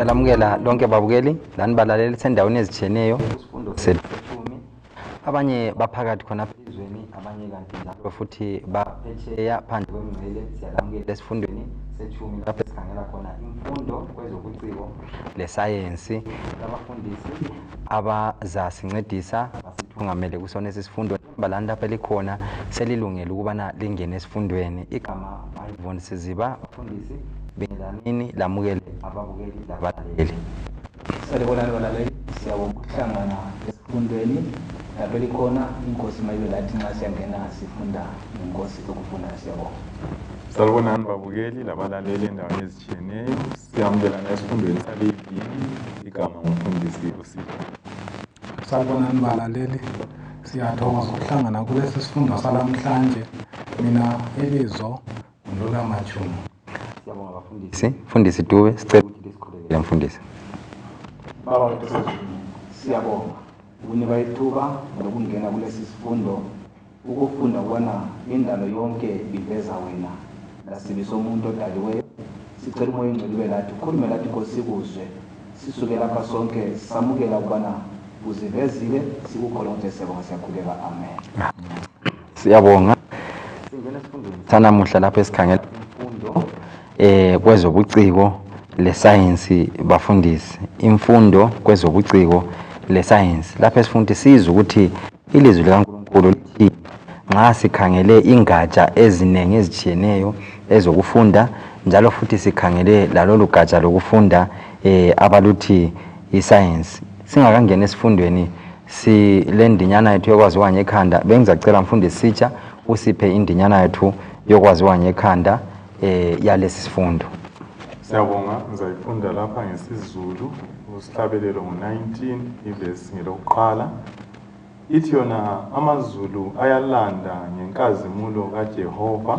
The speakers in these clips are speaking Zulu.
Siyalamukela lonke babukeli lani balaleli sendaweni ezitshiyeneyo isifundo sethumi. Abanye baphakathi khona phezweni, abanye kanti njalo futhi baphetsheya phandle kwemngcele. Siyalamukela esifundweni sethumi lapho sikhangela khona imfundo kwezobuciko lesayensi. Abafundisi abazasincedisa basithungamele kusona isifundo balani lapha likhona selilungele ukubana lingene esifundweni. Igama Ivon Siziba, abafundisi bengelanini lamukele ababukeli labalaleli. Salibonani balaleli, siyabonga ukuhlangana esifundweni lapho likhona inkosi mayibe lathi nxa siyangena sifunda inkosi lokufunda. Siyabonga. Salibonani babukeli labalaleli endaweni ezitshiyeneyo, siyamukelana esifundweni salivini. Igama ngumfundisi uSipho. Salibonani balaleli, siyathokoza ukuhlangana kulesi sifundo salamhlanje. Mina ibizo uNdlula Machumu. Siyabonga abafundisi. Mfundisi Dube, sicela ukuthi lisikhulekele mfundisi. Baba wethu sezulu, siyabonga ukunika ithuba lokungena kulesi sifundo, ukufunda ukubona indalo yonke iveza wena lasibiso umuntu odaliweyo. Sicela umoya ongcwele ube lathi, ukhulume lathi Nkosi sikuzwe, sisuke lapha sonke samukela ukubana uzivezile, sikukholwa ukuthi siyabonga, siyakhuleka. Amen. Siyabonga. Singena esifundweni sanamuhla lapho esikhangela imfundo kwezobuciko lesayensi bafundisi. Imfundo kwezobuciko lesayensi. Lapho esifunda sizwe ukuthi ilizwi likaNkulunkulu lithi nxa sikhangele ingatsha eziningi ezitshiyeneyo ezokufunda, njalo futhi sikhangele lalolu gatsha lokufunda abaluthi isayensi. Singakangena esifundweni silendinyana yethu yokwaziwa ngekhanda, bengizacela mfundisi Sitsha usiphe indinyana yethu yokwaziwa ngekhanda yalesi sifundo. Siyabonga, ngizayifunda lapha ngesizulu, usihlabelelo ngo-19 ivesi ngelokuqala. Ithi yona amazulu ayalanda ngenkazimulo kaJehova,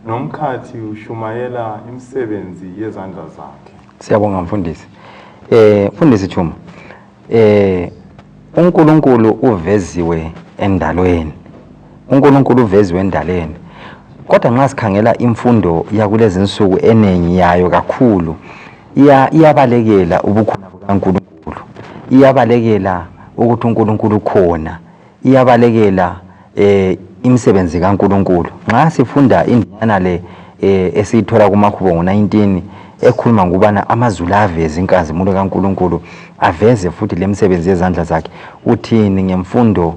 nomkhathi ushumayela imisebenzi yezandla zakhe. Siyabonga mfundisi. Mfundisi Chuma, uNkulunkulu uveziwe endalweni. uNkulunkulu uveziwe endalweni. Kodwa nxa sikhangela imfundo yakulezi insuku enengi yayo kakhulu iyabalekela ubukhona bukaNkulunkulu, iyabalekela ukuthi uNkulunkulu khona, iyabalekela imisebenzi kaNkulunkulu. Nxa sifunda indinyana le esiyithola kuMakhubo ngo-19 ekhuluma ngubana amazulu aveze inkazimulo kaNkulunkulu, aveze futhi lemisebenzi yezandla zakhe, uthini ngemfundo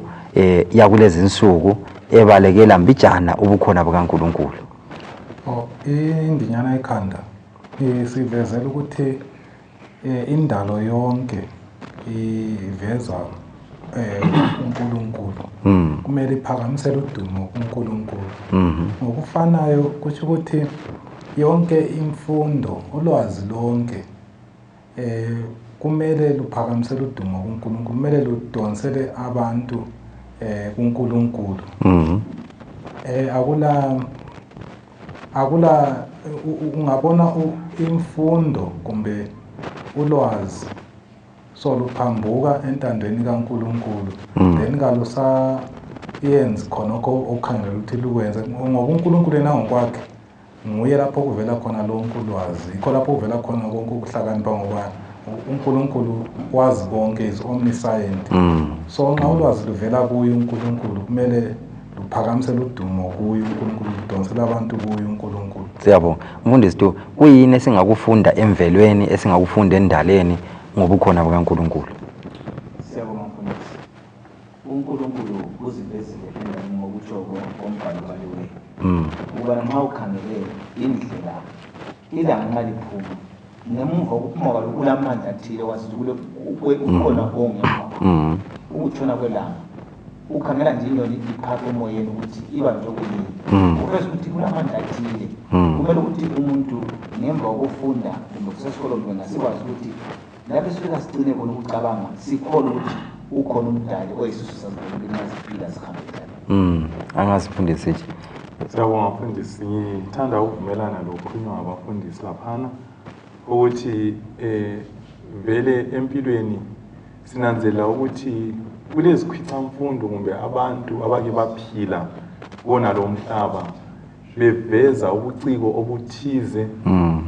yakulezi insuku ebalekela mbijana ubukhona bukaNkulunkulu? Indinyana ekhanda sivezela ukuthi indalo yonke iveza uNkulunkulu. Kumele iphakamisele udumo kuNkulunkulu. Ngokufanayo kusho ukuthi yonke imfundo, ulwazi lonke kumele luphakamisele udumo kuNkulunkulu, kumele ludonsele abantu kuNkulunkulu. Akula ungabona imfundo kumbe ulwazi soluphambuka entandweni kaNkulunkulu, then kalusa yenzi khonokho okukhangela ukuthi lukwenze, ngoba uNkulunkulu yena ngokwakhe nguye lapho kuvela khona lonke ulwazi, yikho lapho kuvela khona konke ukuhlakanipha, ngoba uNkulunkulu wazi konke, is omniscient. So nxa ulwazi luvela kuye uNkulunkulu, kumele luphakamisele udumo kuye uNkulunkulu, ludonsele abantu kuye uNkulunkulu. Siyabonga mfundisi Tu, kuyini esingakufunda emvelweni, esingakufunda endaleni ngobukhona bukaNkulunkulu? Siyabonga mfundisi. uNkulunkulu uzivezile endaleni ngokutsho kombhalo baliweyo, ukubana nxa ukhangele indlela ilanga nxa liphuma, ngemuva kokuphuma kwalo kulamandla athile wasithi ukhona ongemva. Ukutshona kwelanga ukhangela nje inyoni iphapha emoyeni ukuthi iba njengokuyini, uveza ukuthi kulamandla athile. Kumele ukuthi umuntu ngemva kokufunda kumbe kusesikolweni ngasikwazi ukuthi lapho sifika sigcine khona ukucabanga, sikhona ukuthi ukhona umdali oyisisu sazibona nxa siphila sihambe njalo. Angasifundisi nje. Siyabonga mfundisi, ngithanda ukuvumelana lokukhulunywa ngabafundisi laphana ukuthi vele empilweni sinanzela ukuthi kulezikhwithamfundo kumbe abantu abake baphila bona lo mhlaba beveza ubuciko obuthize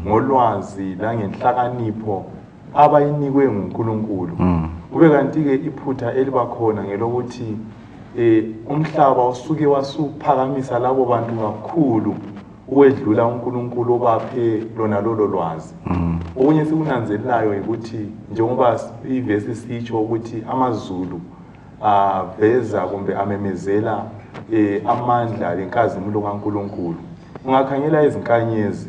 ngolwazi langenhlakanipho abayinikwe nguNkulunkulu. Kube kanti-ke iphutha elibakhona ngelokuthi umhlaba usuke wasuphakamisa labo bantu kakhulu ukwedlula uNkulunkulu obaphe lona lolo lwazi. Okunye sikunanzelelayo ukuthi njengoba ivesi sitsho ukuthi amazulu aveza kumbe amemezela amandla lenkazimulo kaNkulunkulu. Ungakhangela izinkanyezi,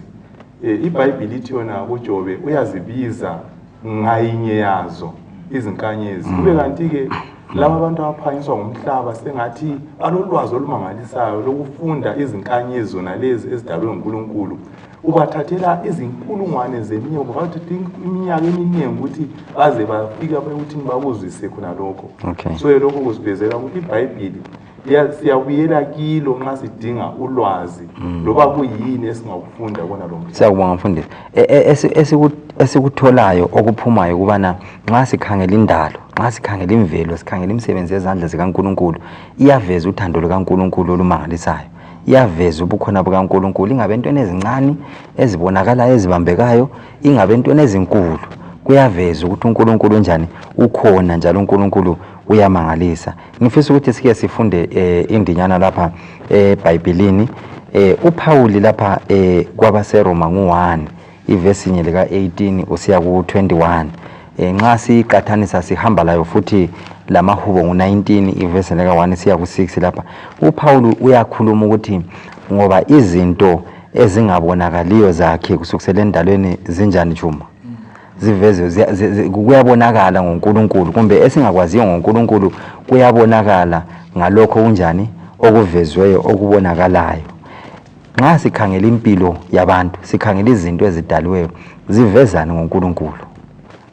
iBhayibheli lithi yona kuJobe uyazibiza ngayinye yazo izinkanyezi. Kube kanti-ke laba abantu abaphanyiswa ngumhlaba sengathi balolwazi olumangalisayo lokufunda izinkanyezi zona lezi ezidalwe nguNkulunkulu. Ubathathela izinkulungwane zeminyaka, bathatha iminyaka eminingi ukuthi baze bafike ukuthi babuzise khona lokho. So lokho kusivezela ukuthi iBhayibheli siyabuyela kilo nxa sidinga ulwazi loba kuyini esingakufunda kona lo mhlaba. Siyakubonga mfundisi. Esikutholayo okuphumayo kubana nxa sikhangela indalo, nxa sikhangela imvelo, sikhangela imisebenzi yezandla zikaNkulunkulu, iyaveza uthando lukaNkulunkulu olumangalisayo. Iyaveza ubukhona bukaNkulunkulu ingabe entweni ezincane ezibonakalayo ezibambekayo, ingabe entweni ezinkulu. Kuyaveza ukuthi uNkulunkulu njani ukhona njalo uNkulunkulu uyamangalisa. Ngifisa ukuthi sike sifunde indinyana lapha eBhayibhelini. uPaul lapha kwabaseRoma ngu1 ivesi lika 18 usiya ku21. Nxa siqathanisa sihamba layo futhi lamahubo ngu19 ivesi lika 1 siya ku6 lapha uPaul uyakhuluma ukuthi ngoba izinto ezingabonakaliyo zakhe kusukela endalweni zinjani Juma, ziveze kuyabonakala ngoNkulunkulu, kumbe esingakwaziyo ngoNkulunkulu kuyabonakala ngalokho kunjani okuvezweyo okubonakalayo. Nxa sikhangela impilo yabantu, sikhangela izinto ezidaliweyo zivezana ngoNkulunkulu.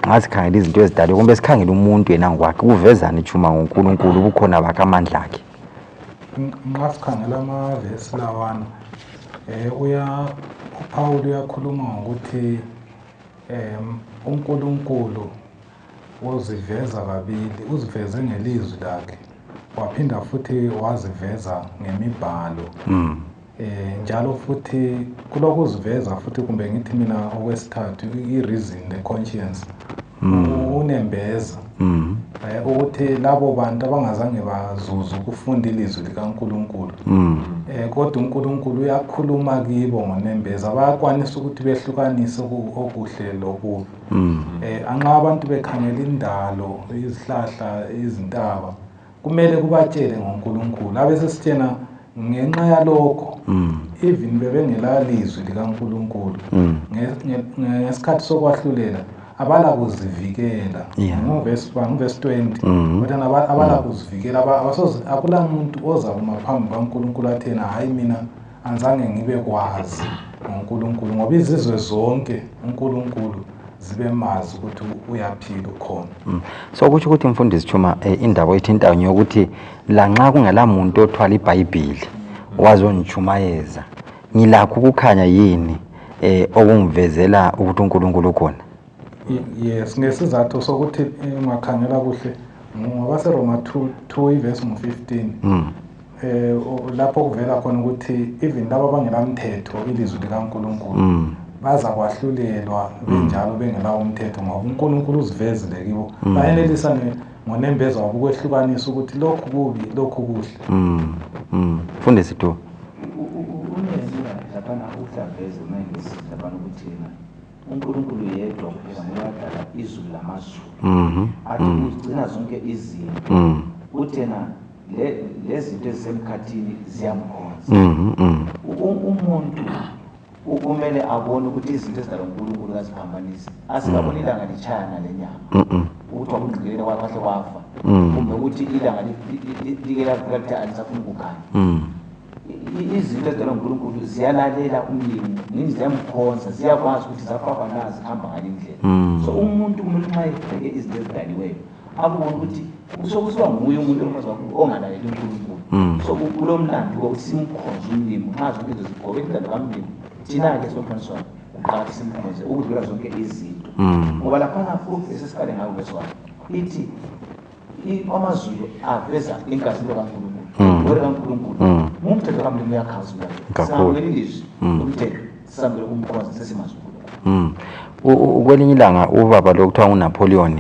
Nxa sikhangela izinto ezidaliweyo kumbe sikhangela umuntu yena ngokwakhe kuvezana Juma ngoNkulunkulu ubukhona bakhe amandla akhe. Nxa sikhangela amavesi lawana uPaul uyakhuluma ngokuthi uNkulunkulu uziveza kabili, uziveze ngelizwi lakhe waphinda futhi waziveza ngemibhalo. Njalo futhi kulokuziveza futhi kumbe ngithi mina okwesithathu i-reason le-conscience unembeza ukuthi labo bantu abangazange bazuza ukufunda ilizwi likaNkulunkulu kodwa uNkulunkulu uyakhuluma kibo ngonembeza, bayakwanisa ukuthi behlukanise okuhle lokubi. Anxa abantu bekhangela indalo, izihlahla, izintaba, kumele kubatshele ngoNkulunkulu. Abesesitshena ngenxa yalokho even bebengela lizwi likaNkulunkulu ngesikhathi sokwahlulela abala kuzivikela. Nguvesi 20 kodwa abala kuzivikela, akula muntu ozakuma phambi kaNkulunkulu athena hayi mina anzange ngibe kwazi ngoNkulunkulu, ngoba izizwe zonke uNkulunkulu zibe mazi ukuthi uyaphila ukhona. So kutsho ukuthi mfundisi Juma indaba ethintayo yokuthi la nxa kungela muntu othwala iBhayibheli wazonjumayeza ngilakho ukukhanya yini okungivezela ukuthi uNkulunkulu ukhona? Yes, ngesizathu sokuthi ungakhangela kuhle ngobaseRoma 2 ivesi 15 lapho kuvela khona ukuthi even labo abangelamthetho ilizwi likaNkulunkulu baza kwahlulelwa benjalo bengela umthetho ngoba uNkulunkulu uzivezile kibo, bayenelisa ngonembeza wabo ukwehlukanisa ukuthi lokhu kubi lokhu kuhle. Mfundisi tu unezila laphana uhlaveze manje laphana ukuthi uNkulunkulu yedwa kuphela ngoyadala izulu lamazulu athi ugcina zonke izinto uthena lezinto ezisemkhathini ziyamkhonza. Umuntu kumele abone ukuthi izinto ezidalwa uNkulunkulu kaziphambanisi, asikaboni ilanga litshaya nalenyanga ukuthi wakungqikelele kwahle kwafa kumbe ukuthi ilanga likela lithi alisafuni ukukhanya. Izinto ezidalwa uNkulunkulu ziyalalela umlimo, nini ziyamkhonza, ziyakwazi ukuthi zafafa nazi hamba ngale ndlela. So umuntu kumele nxa ebheke izinto ezidaliweyo akubona ukuthi usokusiba nguye umuntu ongalaleli uNkulunkulu. So kulo mlando wokuthi simkhonze umlimo nxa zonke izinto zigobeka indlela kamlimo, thina-ke sokhoniswayo uqala simkhonze ukudlula zonke izinto. Ngoba laphana futhi esesiqale ngayo kweswayo ithi amazulu aveza inkazimulo kaNkulunkulu, ngore kaNkulunkulu umthetho kamlimo uyakhazula. Sihambele ilizwi umthetho sihambele kumkhonza sesimazi uNkulunkulu. kwelinye ilanga ubaba lokuthiwa uNapoleon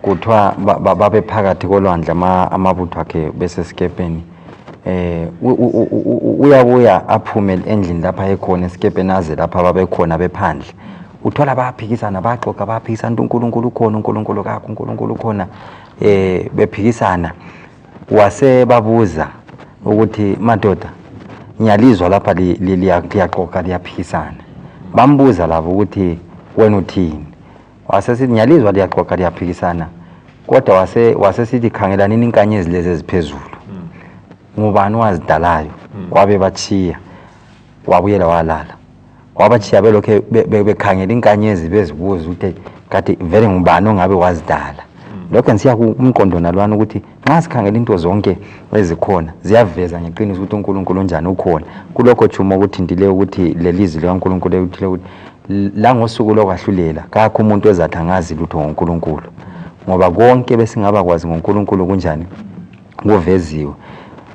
kuthiwa babe phakathi kolwandle amabutho akhe besesikepeni uyabuya aphume endlini lapha ekhona esikepeni aze lapha babekhona bephandle uthola bayaphikisana baxoxa bayaphikisana uNkulunkulu ukhona uNkulunkulu kakho uNkulunkulu ukhona bephikisana wase babuza ukuthi madoda ngiyalizwa lapha liyaxoxa liyaphikisana bambuza labo ukuthi wena uthini wasesithi ngiyalizwa liyaxoxa liyaphikisana kodwa wasesithi khangela nini inkanyezi lezi eziphezulu ngubani wazidalayo wabe bachiya wabuyela walala wabachiya belokhe bekhangela inkanyezi bezibuza ukuthi kade vele ngubani ongabe wazidala lokho nsiya kumqondo nalwana ukuthi nxa sikhangela into zonke ezikhona ziyaveza ngeqiniso ukuthi uNkulunkulu unjani ukhona kulokho chumo ukuthintile ukuthi lelizwi likaNkulunkulu ekuthile ukuthi la ngosuku lokwahlulela kakho umuntu ezathi angazi lutho ngoNkulunkulu ngoba konke besingaba kwazi ngoNkulunkulu kunjani kuveziwe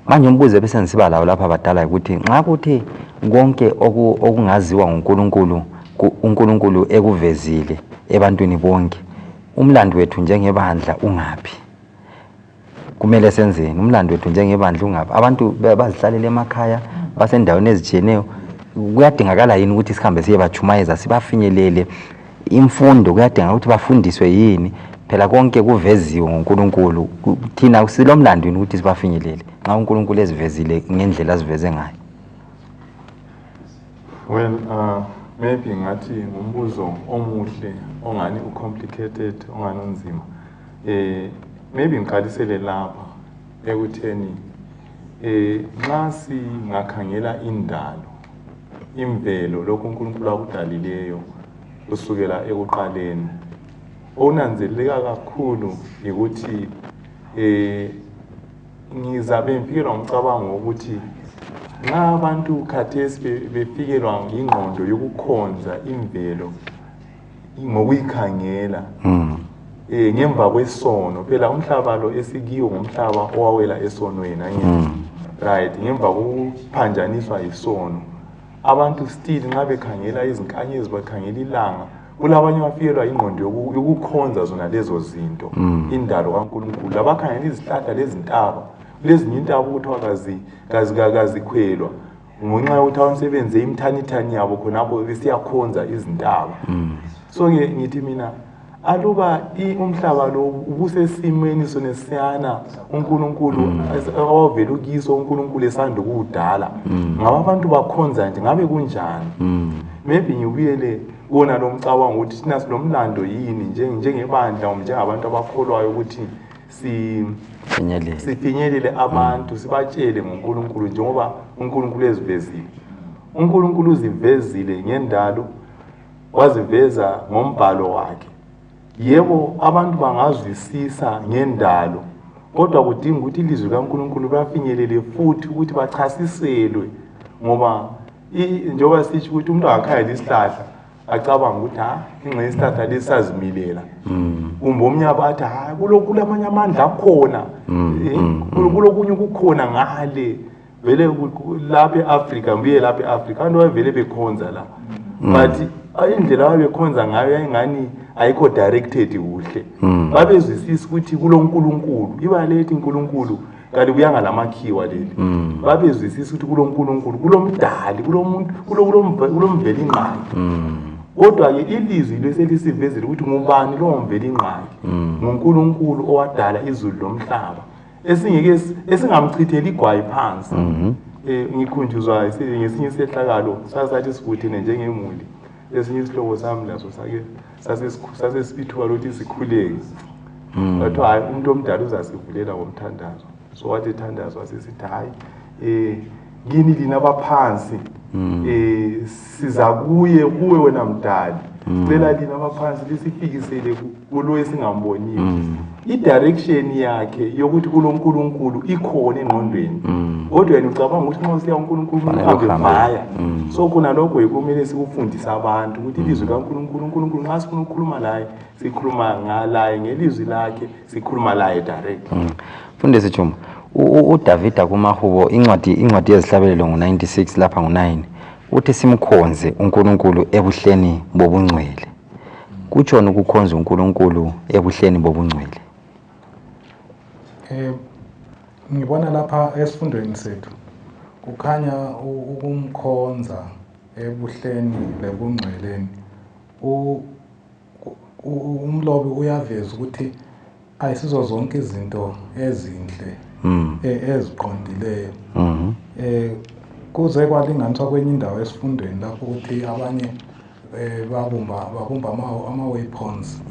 manje umbuzo bese ngisiba lawo lapha abadala ukuthi nxa kuthi konke okungaziwa ngoNkulunkulu uNkulunkulu ekuvezile ebantwini bonke umlando wethu njengebandla ungaphi kumele senzeni umlando wethu njengebandla ungaphi abantu bazihlalela emakhaya basendaweni ezijiyeneyo kuyadingakala yini ukuthi sihambe siye bachumayeza sibafinyelele imfundo kuyadingakala ukuthi bafundiswe yini phela konke kuveziwe ngoNkulunkulu thina silomlando yini ukuthi sibafinyelele nxa uNkulunkulu ezivezile ngendlela aziveze ngayo well maybe ngathi ngumbuzo omuhle ongani ucomplicated ongani unzima maybe ngiqalisele lapha ekutheni nxa singakhangela indalo imvelo lokho uNkulunkulu akudalileyo kusukela ekuqaleni onanzeleka kakhulu ukuthi ngizabe ngifikelwa ngumcabango ukuthi nxa abantu khathesi befikelwa ingqondo yokukhonza imvelo ngokuyikhangela ngemva kwesono phela umhlaba lo esikiwo ngumhlaba owawela esonweni right ngemva kokuphanjaniswa isono abantu still nxa bekhangela izinkanyezi bakhangela ilanga kulabanye bafikelwa ingqondo yokukhonza zona lezo zinto indalo kaNkulunkulu labakhangela izihlahla lezintaba lezinye intaba kuthiwa kazikhwelwa ngenxa yokuthi umsebenzi imthanithani yabo khonapho besiyakhonza izintaba so-ke ngithi mina aluba umhlaba lo ubusesimweni sonesiyana uNkulunkulu awavela ukiso uNkulunkulu esanda ukuwudala ngaba abantu bakhonza nje ngabe kunjani maybe ngibuyele kona lo mcabango ukuthi thina sinomlando yini njengebandla njengabantu abakholwayo ukuthi sifinyelele abantu sibatshele ngoNkulunkulu njengoba uNkulunkulu ezivezile uNkulunkulu uzivezile ngendalo waziveza ngombhalo wakhe yebo abantu bangazwisisa ngendalo kodwa kudinga ukuthi ilizwi kaNkulunkulu bafinyelele futhi ukuthi bachasiselwe ngoba njengoba sithi ukuthi umuntu angakhayela isihlahla acabanga ukuthi ingxe isihlahla lesazimilela kumbe omnye abathi kulamanye amandla akhona kulokunye ukukhona ngale vele lapha eAfrika ngibuye lapha eAfrika abantu bavele bekhonza la but indlela ababekhonza ngayo yayingani ayikho directed kuhle babezwisisa ukuthi kuloNkulunkulu ibalethi uNkulunkulu kanti kuyanga lamakhiwa leli babezwisisa ukuthi kuloNkulunkulu kulomdali kulomuntu kulomveli ingqayi kodwa ke ilizwi leselisivezile ukuthi ngubani lo mveli ingqayi nguNkulunkulu owadala izulu lomhlaba esingamchitheli igwayi phansi ngikhunjuzwa ngesinye isehlakalo sasathi sikuthene njengemuli esinye isihlobo sami laso sase sipithuka lokuthi sikhuleke bathiwa hayi umuntu omdala uzasivulela ngomthandazo so wathi ithandazo wasesithi hayi kini lina abaphansi siza kuwe wena mdali cela lina abaphansi lisifikisele kulo esingamboniyo i-direction yakhe yokuthi kuloNkulunkulu ikhona engqondweni kodwa yena ucabanga ukuthi nxa siya uNkulunkulu uhambe vaya so khona lokho yikumele sikufundisa abantu ukuthi ilizwi kaNkulunkulu uNkulunkulu nxa sifuna ukukhuluma laye sikhuluma ngalaye ngelizwi lakhe sikhuluma laye direct Mfundisi Chuma uDavida kumahubo incwadi yezihlabelelo ngo96 lapha ngo9 uthi simkhonze uNkulunkulu ebuhleni bobungcwele. Kutshona ukukhonza uNkulunkulu ebuhleni bobungcwele? Ngibona lapha esifundweni sethu kukhanya ukumkhonza ebuhleni lebungcweleni. Umlobi uyaveza ukuthi ayisizo zonke izinto ezinhle eziqondileyo. Kuze kwalinganiswa kwenye indawo esifundweni lapho ukuthi abanye babumba ama-weapons,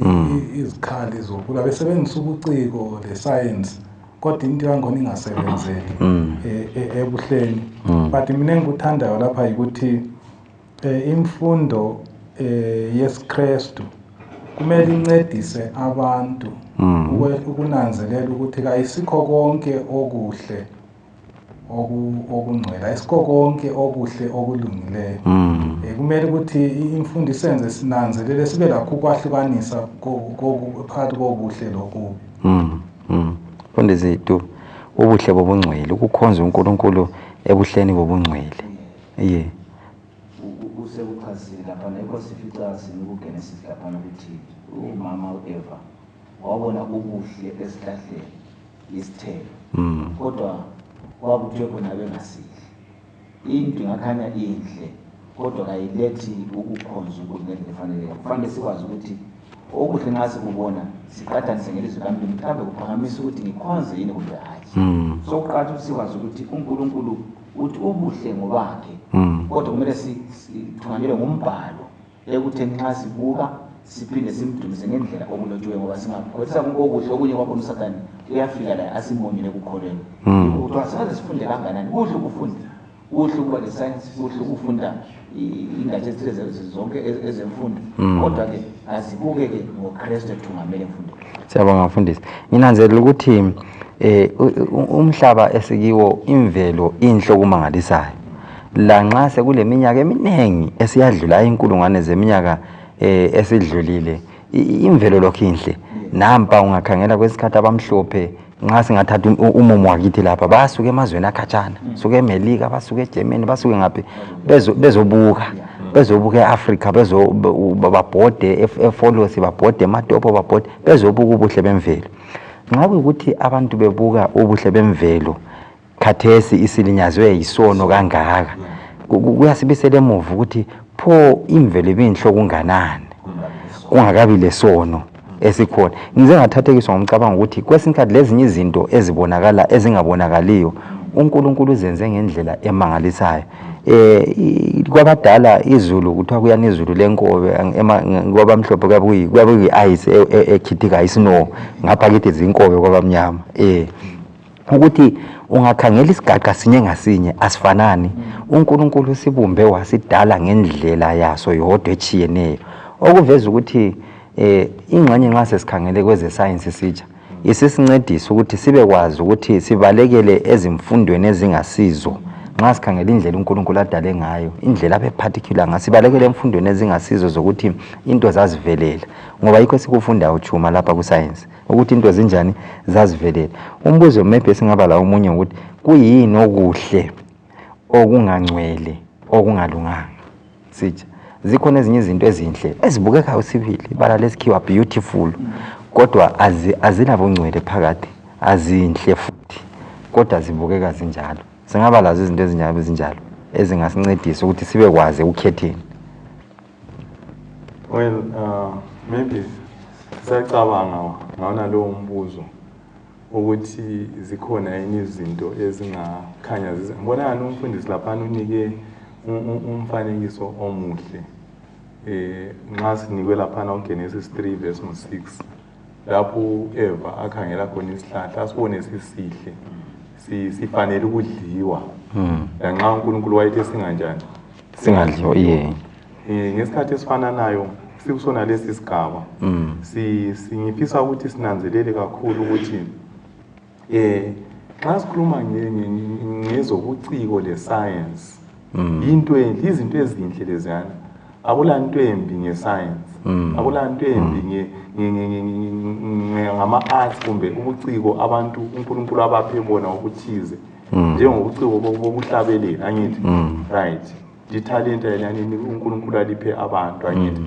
izikhali zokulwa besebenzisa ubuciko le-science, kodwa into yangona ingasebenzeli ebuhleni. But mina engikuthandayo lapha yikuthi imfundo yesiKristu kumele incedise abantu ukunanzelela ukuthi kayisikho konke okuhle okungcwele, ayisikho konke okuhle okulungileyo. Kumele ukuthi imfundo isenze sinanzelele sibe lakho ukwahlukanisa phakathi kokuhle lokubi. Mfundisi Tu, ubuhle bobungcwele, ukukhonza uNkulunkulu ebuhleni bobungcwele. Usekuchazile lapha neKosifica sinikuGenesis lapha ukuthi umama uEva wabona ubuhle esihlahleni isithelo, kodwa kwakuthiwe khona bengasidli. Into ingakhanya inhle kodwa kayilethi ukukhonza uNkulunkulu ngendlela efaneleyo. Kufanele sikwazi ukuthi okuhle nxa sikubona siqathanise ngelizwi kaMlungu, mhlawumbe kuphakamisa ukuthi ngikhonze yini kumbe hayi. So kuqakathekile ukuthi sikwazi ukuthi uNkulunkulu uthi ubuhle ngobakhe, kodwa kumele sithunganyelwe ngumbhalo ekutheni nxa sibuka siphinde simdumise ngendlela okulotshiwe, ngoba singakholisa konke okuhle okunye kwakhona uSathane uyafika la asimonyele ekukholweni. Kuthiwa singaze sifunde kanganani, kuhle ukufunda, kuhle ukuba le-science, kuhle ukufunda ingatsha ezithile zonke ezemfundo, kodwa-ke azibuke-ke ngoKristu ethungamele emfundo. Siyabonga mfundisi. Nginanzelela ukuthi umhlaba esikiwo imvelo inhle okumangalisayo. La nxa sekule minyaka eminingi esiyadlula inkulungwane zeminyaka esidlulile, imvelo lokho inhle. Nampa ungakhangela kwesikhathi abamhlophe nxa singathatha umumo wakithi lapha basuka emazweni akhatshana, suka eMelika, basuka eGermany, basuka ngaphi bezobuka eAfrica, babhode eFolosi, babhode eMatopo, babhode bezobuka ubuhle bemvelo. Nxa kuyikuthi abantu bebuka ubuhle bemvelo khathesi isilinyazwe yisono kangaka, kuyasibisela emuva ukuthi pho imvelo ibinhle okunganani kungakabi lesono esikhona. Ngize ngathathekiswa ngomcabango ukuthi kwesinye isikhathi lezinye izinto ezibonakala ezingabonakaliyo uNkulunkulu uzenze ngendlela emangalisayo. Kwabadala izulu kuthiwa kuyana izulu lenkobe, kwabamhlophe kuyabuyi ice ekhithika isnow, ngapha kithi zinkobe kwabamnyama. Ukuthi ungakhangela isigaqa sinye ngasinye asifanani. uNkulunkulu sibumbe wasidala ngendlela yaso yodwa echiyeneyo, okuveza ukuthi ingxenye nxa sesikhangele kweze science sitsha isisincedisa ukuthi sibe kwazi ukuthi sibalekele ezimfundweni ezingasizo. Nxa sikhangela indlela uNkulunkulu adale ngayo, indlela abe particular ngasibalekele emfundweni ezingasizo zokuthi into zazivelela, ngoba yikho sikufunda uchuma lapha ku science ukuthi into zinjani zazivelela. Umbuzo maybe singaba la umunye ukuthi kuyini okuhle okungangcwele okungalunganga. Sitsha zikhona ezinye izinto ezinhle ezibukeka usibili ibala lesikhiwa beautiful, kodwa azinabungcwele phakathi, azinhle futhi kodwa zibukeka zinjalo. Singaba lazo izinto ezinjalo ezingasincedisa ukuthi sibe kwazi ukukhetheni. Well, maybe siyacabanga ngawona lowo mbuzo ukuthi zikhona yini izinto ezingakhanya ngibona ngani umfundisi lapha unike umfanekiso omuhle. Nxa sinikwe lapha uGenesis 3 verse 6 lapho Eva akhangela khona isihlahla asibone sisihle sifanele ukudliwa. Lanxa uNkulunkulu wayethe singanjani singadliwa. Ngesikhathi esifananayo sikusona lesi sigaba singifisa ukuthi sinanzelele kakhulu ukuthi xa sikhuluma ngezobuciko le-science into enhle, izinto ezinhle leziyana, akula nto embi nge-science, akula nto embi ngama-arts kumbe ubuciko abantu uNkulunkulu abaphe bona obuthize njengobuciko bokuhlabelela, angithi right. lithalenta yanini uNkulunkulu aliphe abantu angithi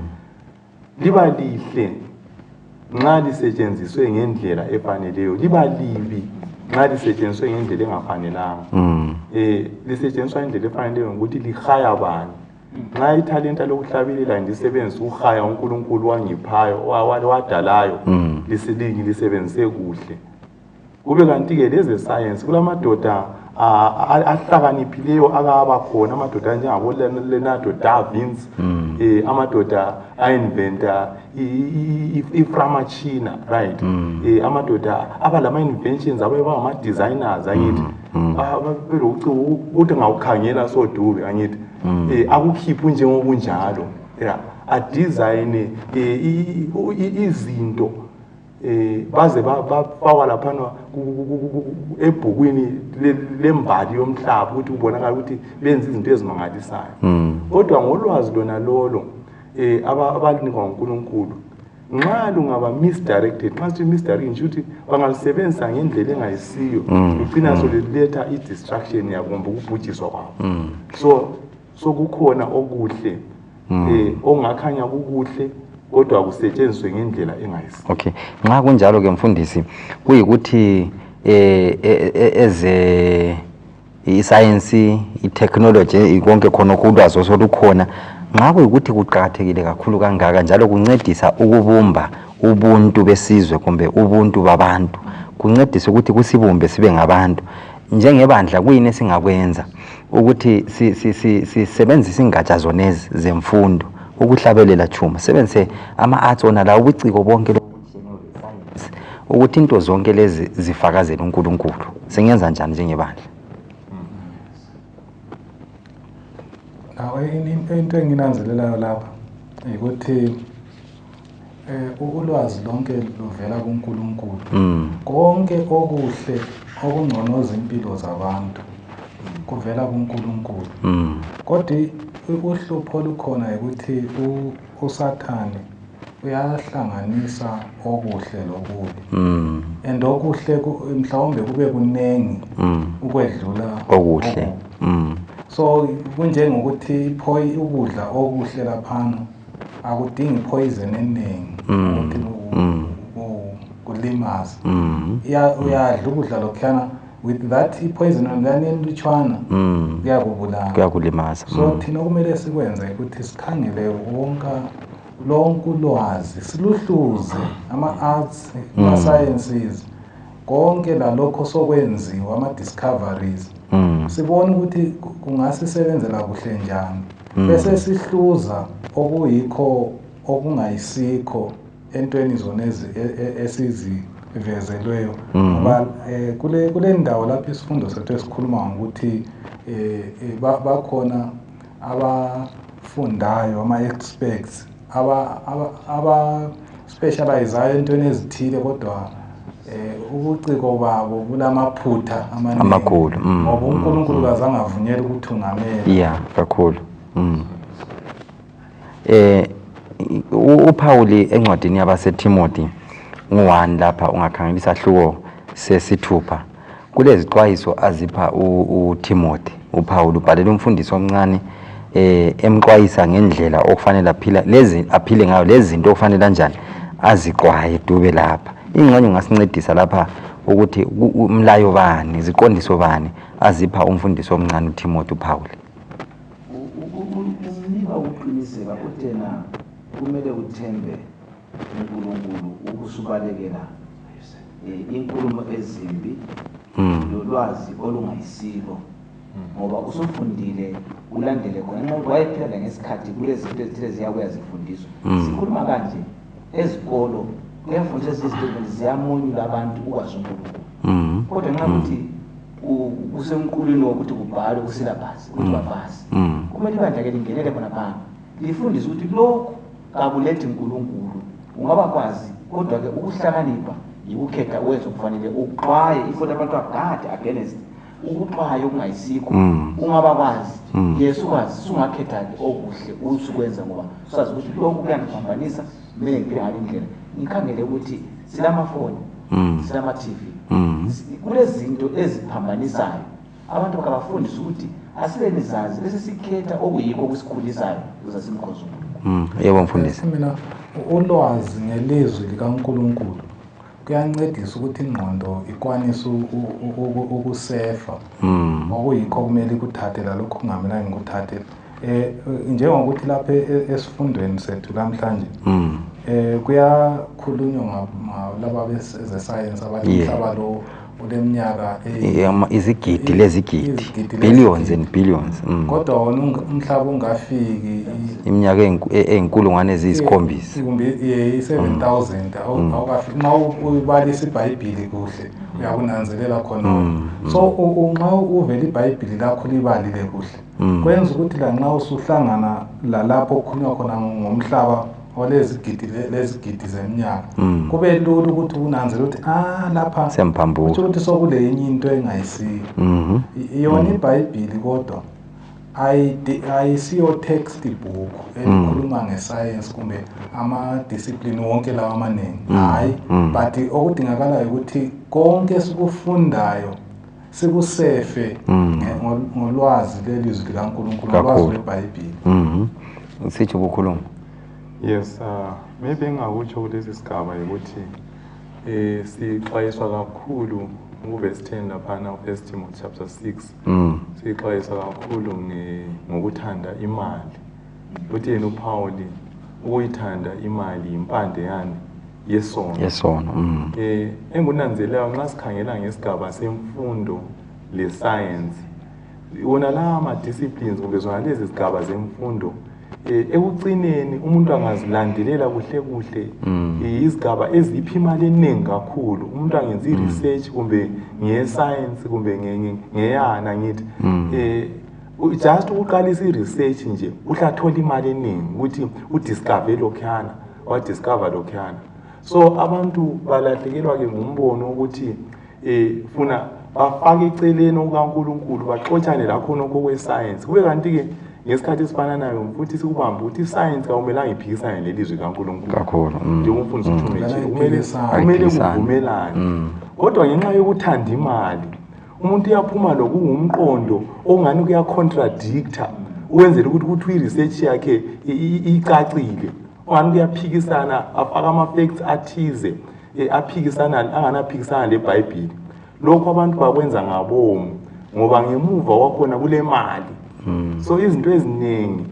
liba lihle nxa lisetshenziswe ngendlela efaneleyo liba libi nxa lisetshenziswe ngendlela engafanelanga lisetshenziswa ngendlela efaneleyo ngokuthi lihaya abantu nxa ithalenta lokuhlabelela ndisebenzisa uhaya uNkulunkulu wangiphayo wadalayo lisebenzise kuhle kube kanti ke leze science kulamadoda ahlakaniphileyo akaba khona amadoda anjengabo Leonardo da Vinci amadoda ainventa iframachina right amadoda abalama inventions ababa ama designers angithi ukuthi ngawukhangela sodube angithi akukhipha njengobunjalo a design izinto baze bafaka laphana ebhukwini lembali yomhlaba ukuthi ubonakala ukuthi benza izinto ezimangalisayo kodwa ngolwazi lona lolo abalinikwa uNkulunkulu nxa lungaba misdirected must misdirect nje ukuthi bangalisebenzisa ngendlela engayisiyo ugcina soletha idistraction yabo kumbe ukubhujiswa kwabo so kukhona okuhle ongakhanya kukuhle kodwa akusetshenziswe ngendlela engayisiyo. Okay, nxa kunjalo ke mfundisi kuyikuthi eze iscience itechnology konke khona kulwazi osolukhona nxa kuyikuthi kuqhakathekile kakhulu kangaka njalo kuncedisa ukubumba ubuntu besizwe kumbe ubuntu babantu kuncedisa ukuthi kusibumbe sibe ngabantu njengebandla kuyini esingakwenza ukuthi sisebenzise ingatsha zonezi zemfundo ukuhlabelela chuma sebenzise ama-arts ona la ubuciko bonke science ukuthi into zonke lezi zifakazele uNkulunkulu sengenza njani njengebandla into enginanzelelayo lapha ukuthi ulwazi lonke luvela kuNkulunkulu konke okuhle okungconoza impilo zabantu kuvela kuNkulunkulu kodwa uhlupho lukhona ukuthi uSathane uyahlanganisa okuhle lokubi and okuhle mhlawumbe kube kunengi ukwedlula okuhle so kunjengokuthi ukudla okuhle laphana akudingi poison eningi ukuthi kulimaza uyadla ukudla lokhuyana with that poison enlutshwana kuyakulimaza so thina kumele sikwenze ukuthi sikhangele lonke ulwazi siluhluze ama-arts ama-sciences konke lalokho sokwenziwa ama-discoveries sibone ukuthi kungasisebenzela kuhle njani bese sihluza okuyikho okungayisikho entweni zona esizivezelweyo ngoba kule ndawo lapho isifundo sethu esikhuluma ngokuthi bakhona abafundayo ama-experts aba-specializayo entweni ezithile kodwa ubuciko babo bulamaphutha amakhulu ngoba uNkulunkulu kazange avunyele ukuthi ungamele kakhulu uPauli encwadini yabaseTimothy ngo-1 lapha ungakhangela isahluko sesithupha kulezixwayiso azipha uTimothy uPaul ubhalela umfundisi omncane emxwayisa ngendlela okufanele aphile ngayo lezi zinto okufanele kanjani aziqwaye dube lapha ingxenye ngasincedisa lapha ukuthi umlayo bani iziqondiso bani azipha umfundisi omncane uTimothy uPaul ukunika uqiniseka uthena kumele uthembe uNkulunkulu ukusubalekela inkulumo ezimbi lolwazi olungayisilo ngoba usufundile ulandele khona nxa wayephela ngesikhathi kulezinto ezithile ziyabuya zifundiswa sikhuluma kanje ezikolo kuyafundiswa izinto ziyamunyula abantu ukwazi uNkulunkulu kodwa nxa ukuthi kusemqulwini wokuthi kubhalwe kusilabhasi ukuthi bapasi kumele ibandla ke lingenele khona phambi lifundise ukuthi lokhu kakulethi uNkulunkulu ungaba kwazi kodwa ke ukuhlakanipha yikukhetha wenza okufanele uxwaye ifuna abantu abagade against ukuxwaya okungayisikho ungaba kwazi yesu kwazi sungakhetha okuhle usukwenza ngoba usazi ukuthi lokhu kuyangiphambanisa kumele ngibhekane indlela ngikhangele ukuthi silamafoni silama TV kulezinto eziphambanisayo abantu bakabafundisa ukuthi asibe nizazi bese sikhetha okuyikho okusikhulisayo ukuze simkhoze uNkulunkulu. Yebo mfundisi. Mina ulwazi ngelizwi likaNkulunkulu kuyancedisa ukuthi ingqondo ikwanise ukusefa okuyikho kumele ikuthathe lalokho kungamelanga ngikuthathe. Njengokuthi lapha esifundweni sethu namhlanje kuyakhulunywa ngalaba bezesayensi abathi umhlaba lo uleminyaka izigidi lezigidi, billions and billions. Kodwa wona umhlaba ungafiki iminyaka eyinkulungwane eziyisikhombisa. Kumbe i-7,000 awukafiki. Uma uyibalisa iBhayibhili kuhle uyakunanzelela khona. So nxa uvela iBhayibhili lakho libalile kuhle kwenza ukuthi la nxa usuhlangana lalapho kukhulunywa khona ngomhlaba lezigidi zeminyaka kube lula ukuthi unanzele ukuthi lapha semphambuka ukuthi sokule enye into engayisiyo. Yona iBhayibhili kodwa ayisiyo textbook ekhuluma ngescience kumbe ama-discipline wonke lawa amaningi, hayi. But okudingakalayo ukuthi konke sikufundayo sikusefe ngolwazi lelizwi likaNkulunkulu, ngolwazi lweBhayibhili. Sitho ukukhuluma. Yes, maybe engakutsho kulesi sigaba ukuthi sixwayiswa kakhulu uverse 10 laphana u1 Timothy chapter 6. Sixwayiswa kakhulu ngokuthanda imali. Uthi yena uPauli ukuyithanda imali impande yani yesono. Engunanzelayo nxa sikhangela ngesigaba semfundo le-science, wona la ama-disciplines kumbe zona lezi zigaba zemfundo ekucineni umuntu angazilandelela kuhle izigaba ezipha imali eningi kakhulu. Umuntu angenza i-research kumbe nge-science kumbe ngeyana ngithi just ukuqalisa i-research nje uhlathola imali eningi ukuthi udiscover lokhuyana wadiscover lokhuyana. So abantu balahlekelwa-ke ngumbono ukuthi funa bafake eceleni okaNkulunkulu baxotshane lakhona okwe-science. Kube kanti-ke ngesikhathi esifananayo futhi sikubamba ukuthi i-science kawumelanga iphikisane nelizwi likaNkulunkulu kakhulu. Njengomfundisi uThumeje kumele kuvumelane. Kodwa ngenxa yokuthanda imali umuntu uyaphuma lokungumqondo ongani kuyacontradicta ukwenzela ukuthi i-research yakhe icacile. Ongani kuyaphikisana afaka ama-facts athize aphikisana anganaphikisana leBhayibhili. Lokho abantu bakwenza ngabomu ngoba ngemuva wakhona kule mali. So izinto eziningi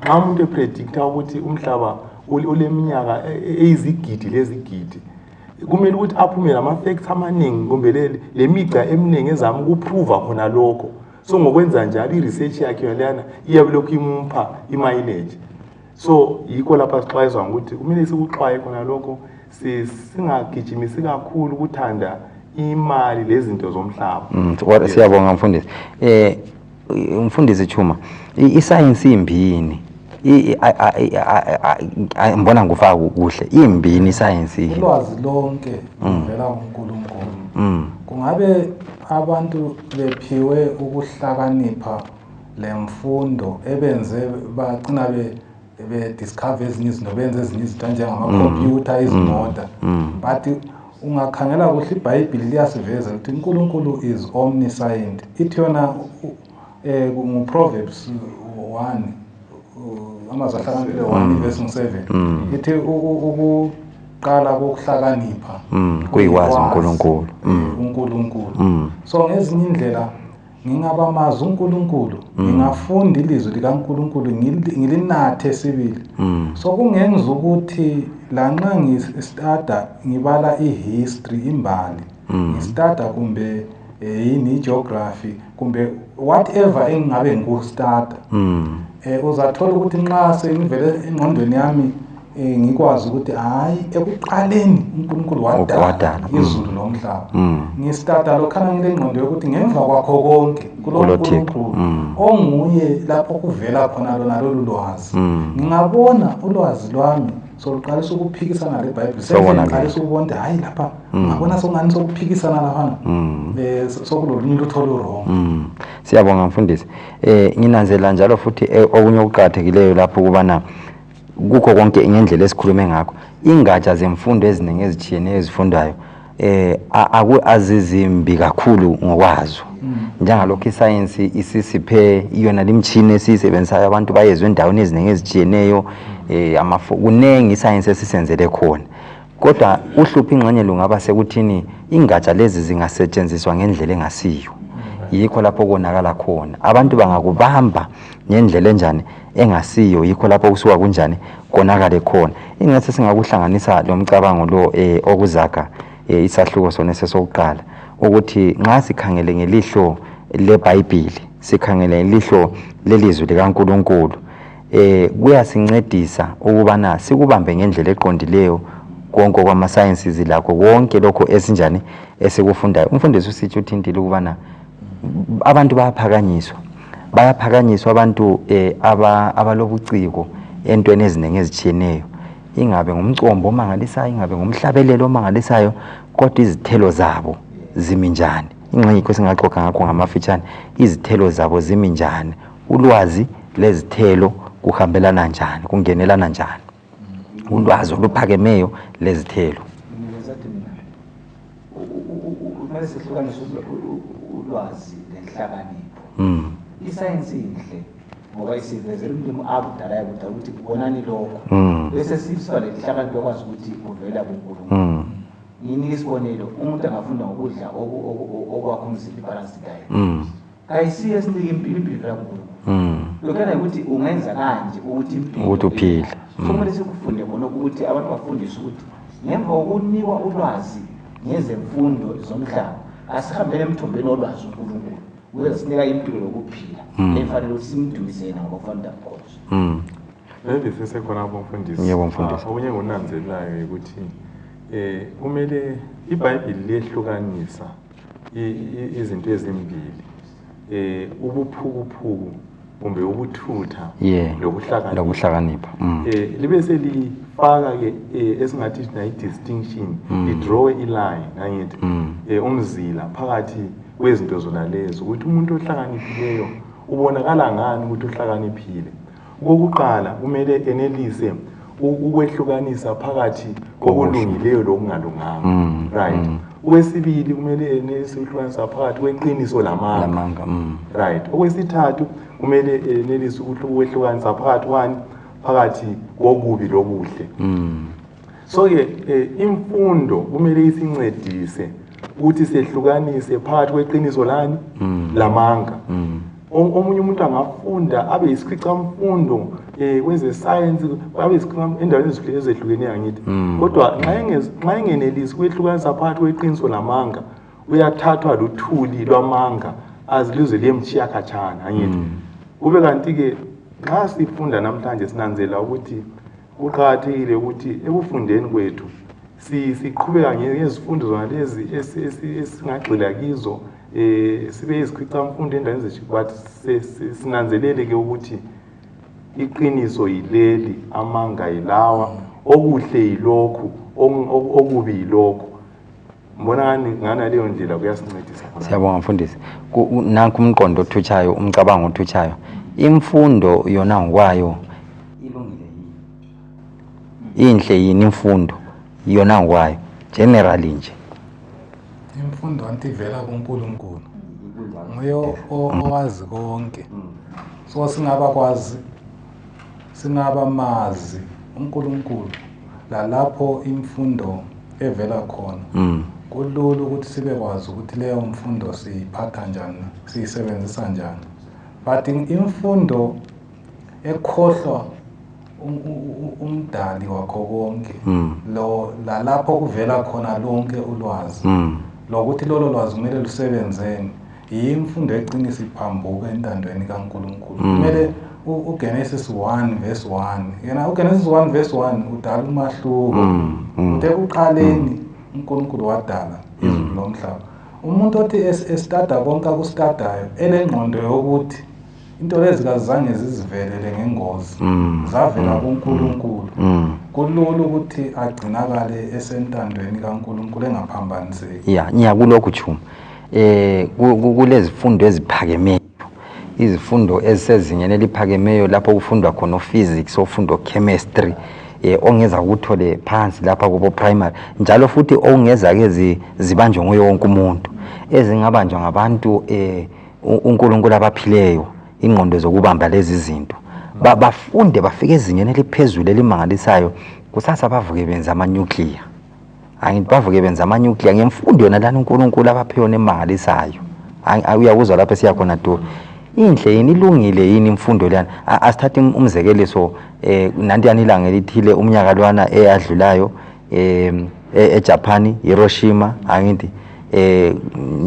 nxa umuntu epredicta ukuthi umhlaba uleminyaka eyizigidi lezigidi kumele ukuthi aphume lama-facts amaningi kumbe lemigca eminingi ezama ukuprova khona lokho. So ngokwenza njalo i-research yakhe yalana iyabe lokhu imupha i-mileage. So yikho lapha sixwayiswa ngokuthi kumele sikuxwaye khona lokho singagijimisi kakhulu ukuthanda imali lezinto zomhlaba. Siyabonga mfundisi. Umfundisi Chuma, i-science imbini. Ngibona ngufaka kuhle. Imbini i-science. Ulwazi lonke livela kuNkulunkulu. Kungabe abantu bephiwe ukuhlakanipha lemfundo ebenze bagcina be-discover ezinye izinto, benze ezinye izinto njengama-computer, izimota. But ungakhangela kuhle iBhayibhili liyasiveza ukuthi uNkulunkulu is omniscient. Ithi yona Proverbs 1 amazwi ahlakaniphile 1 verse 7 ithi ukuqala kokuhlakanipha kuyikwazi uNkulunkulu. So ngezinye indlela ngingabamazi uNkulunkulu, ngingafunda ilizwi likaNkulunkulu ngilinathe sibili. So kungenza ukuthi lanxa ngistada ngibala ihistory imbali, ngistada kumbe i-geography kumbe whatever engabe ngustada, uzathola ukuthi nxa sengivele engqondweni yami ngikwazi ukuthi hayi ekuqaleni uNkulunkulu wadala izulu nomhlaba. Ngistada lokhana ngile ngqondo yokuthi ngemva kwakho konke kuloNkulunkulu onguye lapho kuvela khona lona lolu lwazi. Ngingabona ulwazi lwami sokuqalisa ukuphikisana leBhayibhili, sengiqalisa ukubona hayi lapha ngabona sokungani sokuphikisana laphana sokulolunye lutho olurong. Siyabonga mfundisi. Nginanzela njalo futhi okunye okuqhathekileyo lapho kubana kukho konke ngendlela esikhulume ngakho ingatsha zemfundo eziningi ezitshiyeneyo ezifundayo azizimbi kakhulu ngokwazo njengalokho isayensi isisiphe iyona limtshini esiyisebenzisayo abantu bayezwe endaweni eziningi ezitshiyeneyo kunengi isayensi esisenzele khona kodwa uhlupho ingxenye lungaba sekuthini ingatsha lezi zingasetshenziswa ngendlela engasiyo yikho lapho konakala khona abantu bangakubamba ngendlela enjani engasiyo yikho lapho kusuka kunjani konakale khona ingase singakuhlanganisa lo mcabango lo okuzaga isahluko sona sesokuqala ukuthi nxa sikhangele ngelihlo leBhayibheli sikhangele ngelihlo lelizwi likaNkulunkulu kuyasincedisa ukubana sikubambe ngendlela eqondileyo konke kwama-sciences lakho konke lokho esinjani esikufundayo umfundisi usithi uthintile ukubana abantu bayaphakanyiswa abantu abalobuciko entweni eziningi ezitshiyeneyo ingabe ngumcombo omangalisayo ingabe ngumhlabelelo omangalisayo kodwa izithelo zabo zimi njani ingxenye yikho singaxoxa ngakho ngamafitshane izithelo zabo zimi njani ulwazi lezithelo kuhambelana njani kungenelana njani ulwazi oluphakemeyo lezithelo kumele sihlukanise ulwazi lenhlakanipho isayensi inhle ngoba isivezela umlimi akudala yakudala ukuthi kubonani lokho bese siswa lenhlakanipho yakwazi ukuthi kuvela kuNkulunkulu yini isibonelo umuntu angafunda ngokudla okwakho umzimba ibalance diet kayisiye sinike impilo kaNkulunkulu lokana ukuthi ungenza kanje ukuthi impilo uphile kumele sikufunde khona ukuthi abantu bafundiswe ukuthi ngemva kokunikwa ulwazi ngezemfundo zomhlaba asihambele emthombeni olwazi uNkulunkulu uyasinika impilo lokuphila efanele ukuthi simdumise yena ngokufanele akhoze Maybe sisekhona abomfundisi. Yebo mfundisi. Okunye ngunanzelayo ukuthi kumele iBhayibheli liyehlukanisa izinto ezimbili. Ubuphukuphuku kumbe ubuthutha lokuhlakanipha. Libe selifaka ke esingathi sina distinction, draw a line nangithi umzila phakathi kwezinto zona lezo ukuthi umuntu ohlakaniphileyo ubonakala ngani ukuthi uhlakaniphile. Okokuqala kumele enelise ukwehlukanisa phakathi kokulungileyo lokungalunganga, right? Okwesibili kumele enelise ukuhlukanisa phakathi kweqiniso lamanga, right? Okwesithathu kumele enelise ukwehlukanisa phakathi kokubi lokuhle. So ke imfundo kumele isincedise ukuthi sehlukanise phakathi kweqiniso lamanga. Omunye umuntu angafunda abe yisikhwicamfundo kweze science abe yisikhwicamfundo endaweni ezehlukeneyo ngithi kodwa nxa engenelisi kwehlukanisa phakathi kweqiniso lamanga uyathathwa luthuli lwamanga aziluze liyemchiya khatshana ngithi kube kanti ke nxa sifunda namhlanje sinanzela ukuthi kuqhakathekile ukuthi ekufundeni kwethu siqhubeka ngezifundo zona lezi esingagxila kizo sibe izikhwicamfundo endaweni zeshikwati sinanzelele ke ukuthi iqiniso yileli amanga yilawa okuhle yilokhu okubi yilokhu. Mbona ngana leyo ndlela kuyasincedisa khona. Siyabonga mfundisi. Nanku umqondo othutshayo umcabango othutshayo. Imfundo yona ngokwayo ilungile yini? Inhle yini imfundo yona ngokwayo generally nje? Imfundo antivela kuNkulunkulu nguye owazi konke, so singaba mazi uNkulunkulu lalapho imfundo evela khona kulula ukuthi sibe kwazi ukuthi leyo mfundo siyiphatha njani siyisebenzisa njani. But imfundo ekhohlwa umdali wakho konke lo lalapho kuvela khona lonke ulwazi lokuthi lolo lwazi kumele lusebenzeni imfundo eqinisa iphambuka entandweni kaNkulunkulu. Kumele uGenesis 1 verse 1 yena uGenesis 1 verse 1 udala umahluko uthe uqaleni uNkulunkulu wadala izulu lomhlaba. Umuntu othi estada konke akustadayo elengqondo yokuthi into lezi kazange zizivelele ngengozi zavela kuNkulunkulu kulula ukuthi agcinakale esentandweni kaNkulunkulu engaphambaniseki. Ngiyakulokhu Chuma. Kulezifundo eziphakemeyo, izifundo ezisezingeni eliphakemeyo lapho kufundwa khona physics, ofundwa chemistry, ongeza ukuthole phansi lapha kubo primary njalo futhi ongeza ke zibanjwe nguye wonke umuntu ezingabanjwa ngabantu uNkulunkulu abaphileyo ingqondo zokubamba lezi zinto bafunde bafike ezingeni eliphezulu elimangalisayo kusasa bavuke benza ama-nuclear angithi bavuke benza ama-nuclear ngemfundo yona lana uNkulunkulu abaphiwe nemangalisayo uyakuzwa lapho siyakhona tu inhle yini ilungile yini imfundo lana asithathe umzekeliso nantiyana ilanga elithile umnyaka lwana eyadlulayo eJapan Hiroshima angithi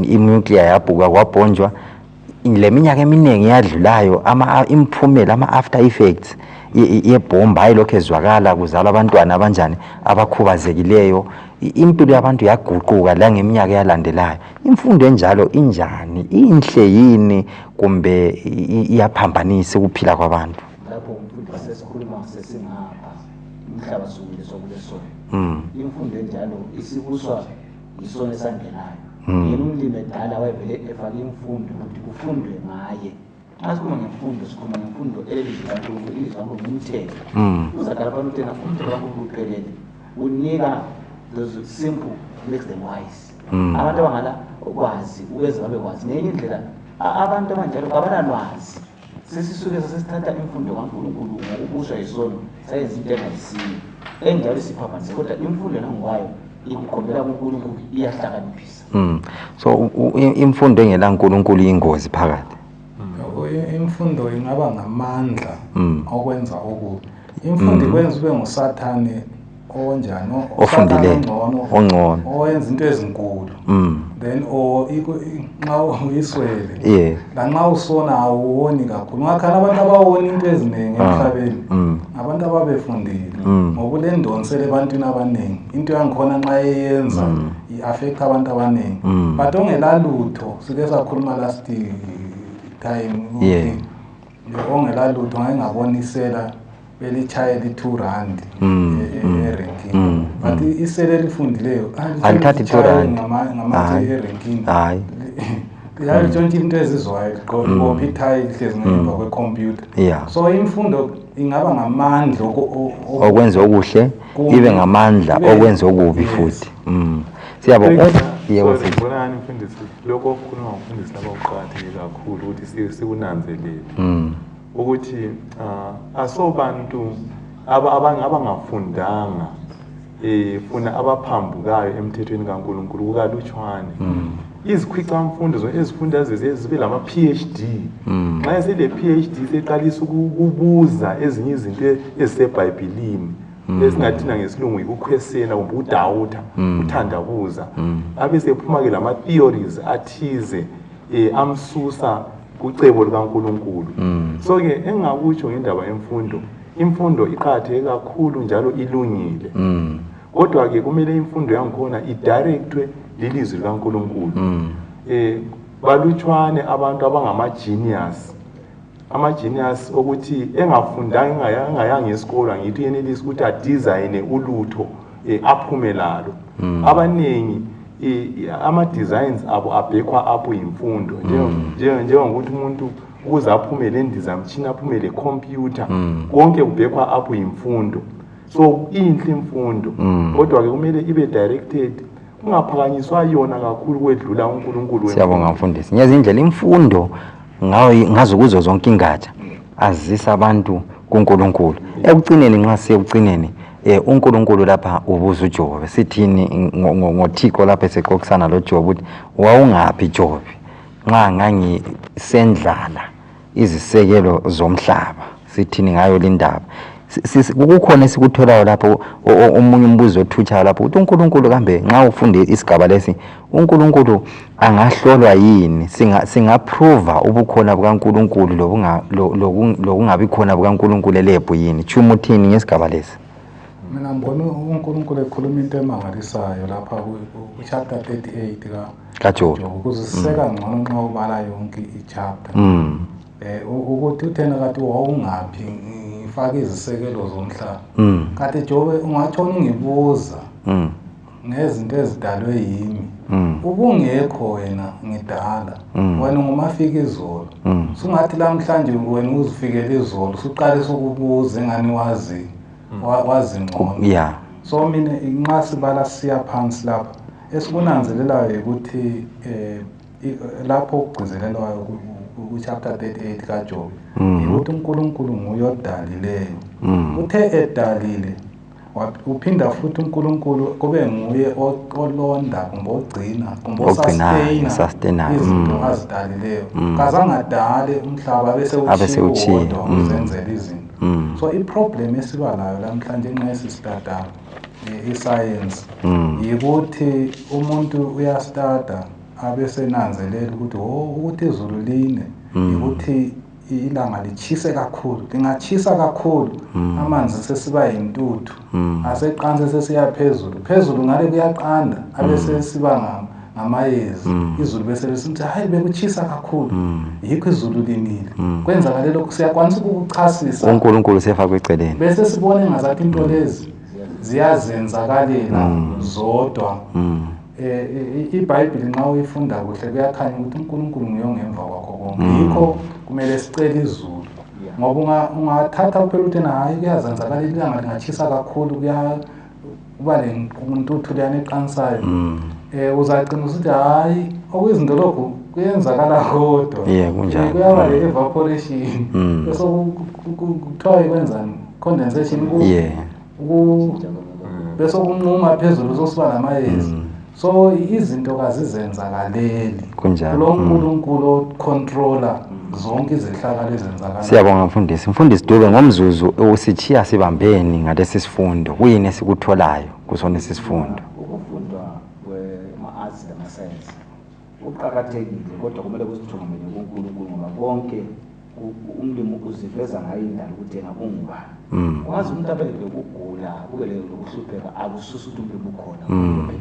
i-nuclear yabhuka kwabhonjwa leminyaka eminingi yadlulayo imphumela ama-after effects yebhomba ayilokhu ezwakala kuzalwa abantwana abanjani abakhubazekileyo impilo yabantu yaguquka la ngeminyaka yalandelayo imfundo enjalo injani inhle yini kumbe iyaphambanisa ukuphila kwabantu lapho umfundi sesikhuluma sesingapha umhlaba sokulesona imfundo enjalo isibuswa yisona esangenayo yena umlimi edala wayevele efake imfundo ukuthi kufundwe ngaye nxa sikhuluma ngemfundo sikhuluma ngemfundo elilizwi likaNkulunkulu ngumthetho uzadala phana uthena umthetho kaNkulunkulu uphelele unika those simple makes them wise abantu abangala ukwazi ukweza babe kwazi ngenye indlela abantu abanjalo kabanalwazi sesisuke sesithatha imfundo kaNkulunkulu ngokubuswa yisono sayenza into engayisiyo enjalo siphambanise kodwa imfundo nangwayo ikukhombela kuNkulunkulu iyahlakaniphisa so imfundo engela uNkulunkulu ingozi phakathi imfundo ingaba ngamandla okwenza okubi imfundo ikwenza ube ngusathane onjani ofundileyo ongcono owenza into ezinkulu then nxa uyiswele lanxa usona awuwoni kakhulu ngakhala abantu abawoni into eziningi emhlabeni abantu ababefundile ngoba ulendonsela ebantwini abaningi into yangikhona nxa eyenza i-affect abantu abaningi but ongelalutho sike sakhuluma last time ongela lutho ngayengabonisela belitshayela i-R2 erenkini but isele elifundileyo alithathi i-R2 ngamatshe erenkini yalitshontsha into ezizwayo liqopha ithayi lihlezi ngemva kwekhompyutha so imfundo ingaba ngamandla okwenza okuhle ibe ngamandla okwenza okubi futhi siyabona ngibonani mfundisi lokho okukhuluma ngumfundisi lapha kuqakatheke kakhulu ukuthi sikunanzelele ukuthi asobantu abangafundanga funa abaphambukayo emthethweni kaNkulunkulu kukalutshwane izikhwicamfundo ezifunda zibe lama-PhD nxa esile PhD seqalisa ukubuza ezinye izinto eziseBhayibhelini esingathina ngesilungu yikukhwesela kumbe udawutha uthandabuza abesephuma-ke lama-theories athize amsusa kucebo likaNkulunkulu so-ke engingakutsho ngendaba yemfundo imfundo iqakatheke kakhulu njalo ilungile kodwa-ke kumele imfundo yangikhona idirectwe lilizwi likaNkulunkulu balutshwane abantu abangama-genius ama-genius ukuthi engafundanga engayanga esikolo ngithi yenelisa ukuthi adizayine ulutho aphume lalo abaningi ama-designs abo abhekwa apho yimfundo njengokuthi umuntu ukuze aphume le ndizamtshina aphume le computer konke kubhekwa apho yimfundo so inhle imfundo kodwa-ke kumele ibe directed kungaphakanyiswa yona kakhulu kwedlula uNkulunkulu. Siyabonga mfundisi. Ngezindlela imfundo ngazo kuzo zonke ingatsha azisa abantu kuNkulunkulu. Ekucineni nxa siyekucineni uNkulunkulu lapha ubuza uJobe sithini ngoThixo lapha esexoxisana loJobe ukuthi wawungaphi Jobe nxa ngangisendlala izisekelo zomhlaba sithini ngayo lindaba. Kukhona esikutholayo lapho omunye umbuzo othutshayo lapho ukuthi uNkulunkulu kambe nxa ufunde isigaba lesi uNkulunkulu angahlolwa yini singaprove ubukhona bukaNkulunkulu lokungabi khona bukaNkulunkulu elebhu yini chumo uthini ngesigaba lesi? Mina ngibona uNkulunkulu ekhuluma into emangalisayo lapha ku-chapter 38 kaJobe ukuziseka ngcono nxa ubala yonke i-chapter ukuthi uthena kathi wawungaphi ngifaka izisekelo zomhlaba kanti Jobe ungatshona ungibuza ngezinto ezidalwe yimi ubungekho wena ngidala wena ngumafika izolo sungathi lamhlanje wena uzifikele izolo suqalisa ukubuza engani wazi wazingqondo. Yeah. So mina inxa sibala siya phansi lapha esikunanzelelayo ukuthi lapho ukugcizelelwayo ku-chapter 38 kaJobe ukuthi uNkulunkulu nguye odalileyo. Uthe edalile uphinda futhi uNkulunkulu kube nguye olonda kumbe ogcina kumbe osustaina izinto azidalileyo. Kazange adale umhlaba bese uchiwe uzenzela izinto. So iproblem esiba nayo namhlanje nxa sistarta iscience yikuthi umuntu uyastarta abesenanzelela ukuthi izulu line ukuthi ilanga lichise kakhulu lingachisa kakhulu amanzi sesiba yintuthu aseqanse sesiya phezulu ngale kuyaqanda abesesiba ngamayezi izulu bese lisithi hayi bekuchisa kakhulu yikho izulu linile kwenzakale lokho siyakwanisa ukuchasisa uNkulunkulu sefaka eceleni bese sibone ngazathi into lezi ziyazenzakalela zodwa. iBhayibheli nxa uyifunda kuhle kuyakhanya ukuthi uNkulunkulu nguyongemva kwakho konke yikho kumele sicele izulu ngoba ungathatha phela uthi hayi kuyazenzakala ilanga lingachisa kakhulu kuba lentuthu leyana eqansayo uzagcina usithi hayi okuyizinto lokho kuyenzakala kodwa kunjalo kuyaba le-evaporation bese kuthiwa ikwenzani condensation bese kunquma phezulu sosiba namayezi. So izinto kazizenzakaleli lo Nkulunkulu ocontroller zonke izihlakalo ezenzakala. Siyabonga mfundisi Dube ngomzuzu usithiya sibambeni ngalesi sifundo kuyini esikutholayo kusona lesi sifundo. Ukufundwa kwema-arts nama-science kuqakathekile kodwa kumele kusithomele kuNkulunkulu ngoba konke umlimi uziveza ngayo indalo ukuthi yena ungubani. Wazi umuntu abeleke ukugula kubeleke ukuhlupheka akususa ukuthi umlimi ukhona.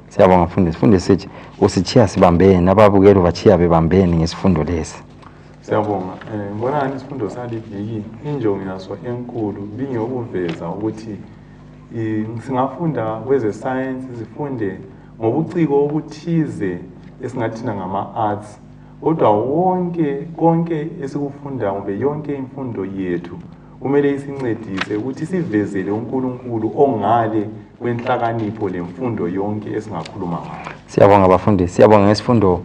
Siyabonga mfundisi sithi usithiya sibambeni ababukeli bathiya bebambeni ngesifundo lesi. Siyabonga. Ngibona isifundo saliviki injongo yaso enkulu bingeyokuveza ukuthi singafunda kweze science sifunde ngobuciko obuthize esingathina ngama-arts kodwa konke esikufunda ngobe yonke imfundo yethu kumele isincedise ukuthi sivezele uNkulunkulu ongale kwenhlakanipho lemfundo yonke esingakhuluma ngayo. Siyabonga abafundisi, siyabonga ngesifundo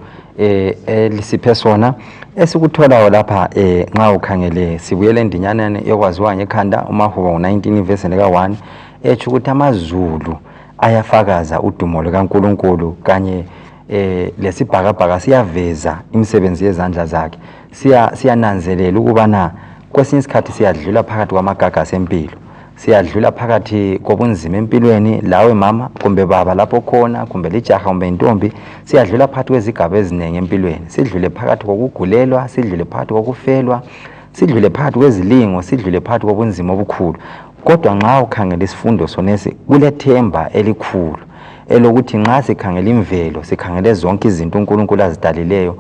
elisiphe sona esikutholayo lapha nxa ukhangele sibuyele endinyaneni yokwaziwa ngekhanda uMahubo 19 verse ka1 ethi ukuthi amazulu ayafakaza udumo lukaNkulunkulu kanye lesibhakabhaka siyaveza imisebenzi yezandla zakhe. Siyananzelela ukubana kwesinye isikhathi siyadlula phakathi kwamagaga sempilo, siyadlula phakathi kobunzima empilweni lawe mama kumbe baba lapho khona kumbe lijaha kumbe intombi, siyadlula phakathi kwezigaba eziningi empilweni, sidlule phakathi kokugulelwa, sidlule phakathi kokufelwa, sidlule phakathi kwezilingo, sidlule phakathi kobunzima obukhulu. Kodwa nxa ukhangela isifundo sonesi kulethemba elikhulu elokuthi nxa sikhangela imvelo, sikhangele zonke izinto uNkulunkulu azidalileyo,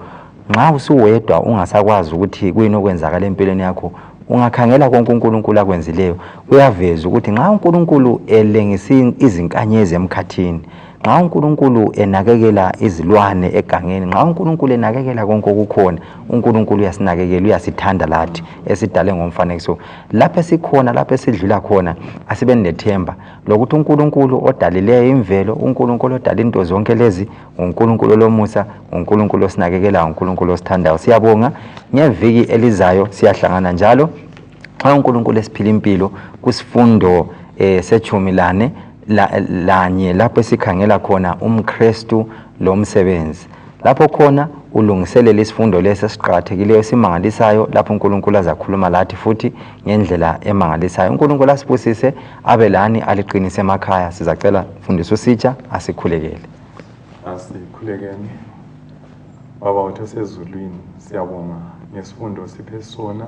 nxa usuwedwa ungasakwazi ukuthi kuyini okwenzakala empilweni yakho, ungakhangela konke uNkulunkulu akwenzileyo uyaveza ukuthi nxa uNkulunkulu elengisa izinkanyezi emkhathini, nxa uNkulunkulu enakekela izilwane egangeni, nxa uNkulunkulu enakekela konke okukhona, uNkulunkulu uyasinakekela, uyasithanda lathi esidale ngomfanekiso. Lapho esikhona, lapho esidlula khona asibe nethemba lokuthi uNkulunkulu odalileyo imvelo, uNkulunkulu odala into zonke lezi, uNkulunkulu lomusa, uNkulunkulu osinakekela, uNkulunkulu osithandayo. Siyabonga ngeviki elizayo siyahlangana njalo xa uNkulunkulu esiphila impilo kusifundo sechumi lanye lapho sikhangela khona umKristu lomsebenzi. Lapho khona ulungiselela isifundo lesi esiqhakathekileyo simangalisayo lapho uNkulunkulu azakhuluma lathi futhi ngendlela emangalisayo. uNkulunkulu asibusise abelani aliqinise emakhaya. Sizacela mfundisi uSitsha asikhulekele. Asikhulekeni. Baba wethu osezulwini, siyabonga ngesifundo siphe sona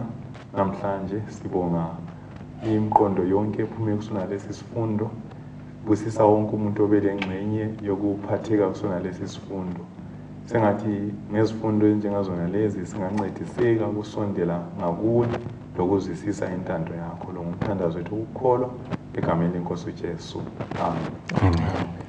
namhlanje. Sibonga imiqondo yonke ephume kusona lesi sifundo. Busisa wonke umuntu obelengxenye yokuphatheka kusona lesi sifundo. Sengathi ngezifundo ezinjengazona lezi singancediseka ukusondela ngakuwe lokuzwisisa intando yakho. Lo ngumthandazo wethu ukukholwa egameni leNkosi uJesu. Amen. Amen.